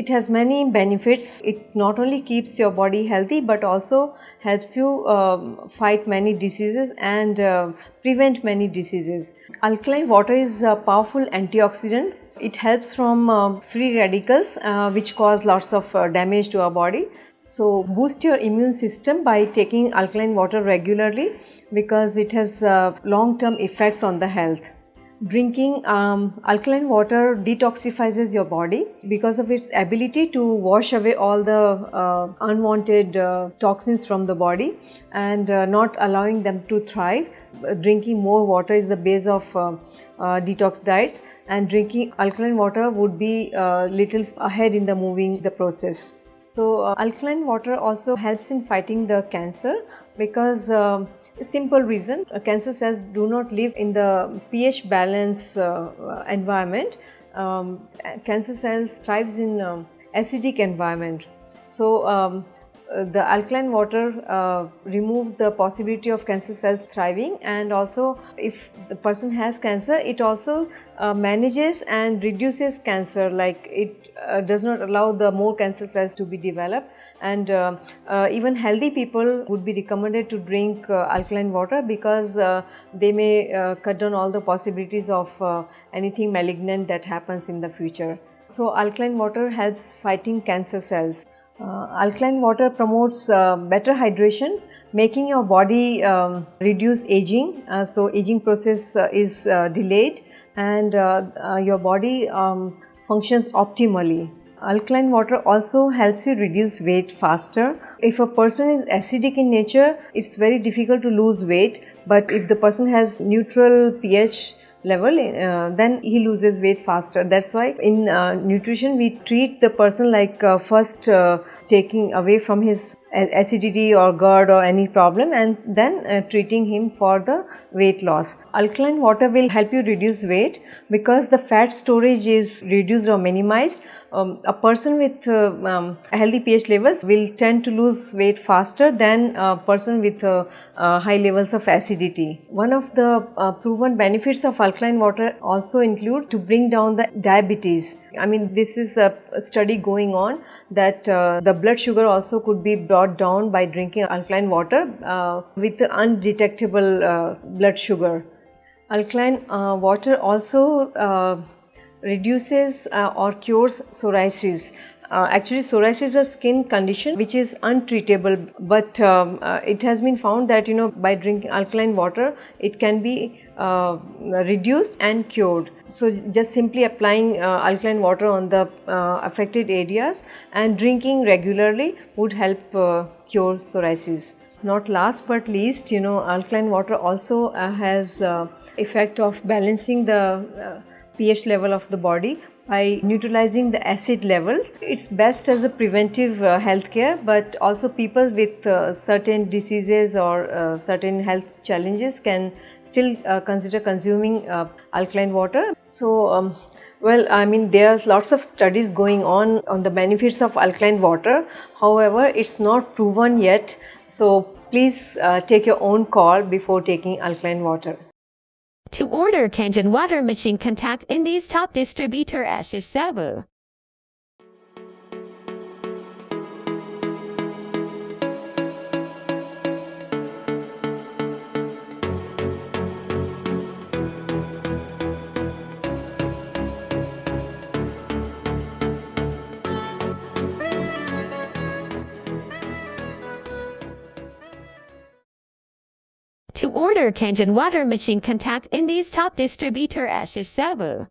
It has many benefits. It not only keeps your body healthy but also helps you fight many diseases and prevent many diseases. Alkaline water is a powerful antioxidant. It helps from free radicals which cause lots of damage to our body. So boost your immune system by taking alkaline water regularly because it has long-term effects on the health. Drinking alkaline water detoxifies your body because of its ability to wash away all the unwanted toxins from the body and not allowing them to thrive. Drinking more water is the base of detox diets, and drinking alkaline water would be little ahead in the process. So alkaline water also helps in fighting the cancer because simple reason, cancer cells do not live in the pH balance environment. Cancer cells thrives in acidic environment. So the alkaline water removes the possibility of cancer cells thriving, and also if the person has cancer, it also manages and reduces cancer, like it does not allow the more cancer cells to be developed. And even healthy people would be recommended to drink alkaline water because they may cut down all the possibilities of anything malignant that happens in the future. So alkaline water helps fighting cancer cells. Alkaline water promotes better hydration, making your body reduce aging. So aging process is delayed, and your body functions optimally. Alkaline water also helps you reduce weight faster. If a person is acidic in nature, it's very difficult to lose weight, but if the person has neutral pH level, then he loses weight faster. That's why in nutrition we treat the person like first taking away from his acidity or GERD or any problem, and then treating him for the weight loss. Alkaline water will help you reduce weight because the fat storage is reduced or minimized. A person with healthy pH levels will tend to lose weight faster than a person with high levels of acidity. One of the proven benefits of alkaline water also includes to bring down the diabetes. I mean, this is a study going on that the blood sugar also could be brought down by drinking alkaline water with undetectable blood sugar. Alkaline water also reduces or cures psoriasis. Actually, psoriasis is a skin condition which is untreatable, but it has been found that by drinking alkaline water it can be reduced and cured. So just simply applying alkaline water on the affected areas and drinking regularly would help cure psoriasis. Not last but least, alkaline water also has effect of balancing the pH level of the body by neutralizing the acid levels. It's best as a preventive health care, but also people with certain diseases or certain health challenges can still consider consuming alkaline water. So well, I mean, there are lots of studies going on the benefits of alkaline water. However, it's not proven yet, so please take your own call before taking alkaline water. To order Kangen water machine, contact India's top distributor Ashish Saboo. To order Kangen water machine, contact India's top distributor Ashish Saboo.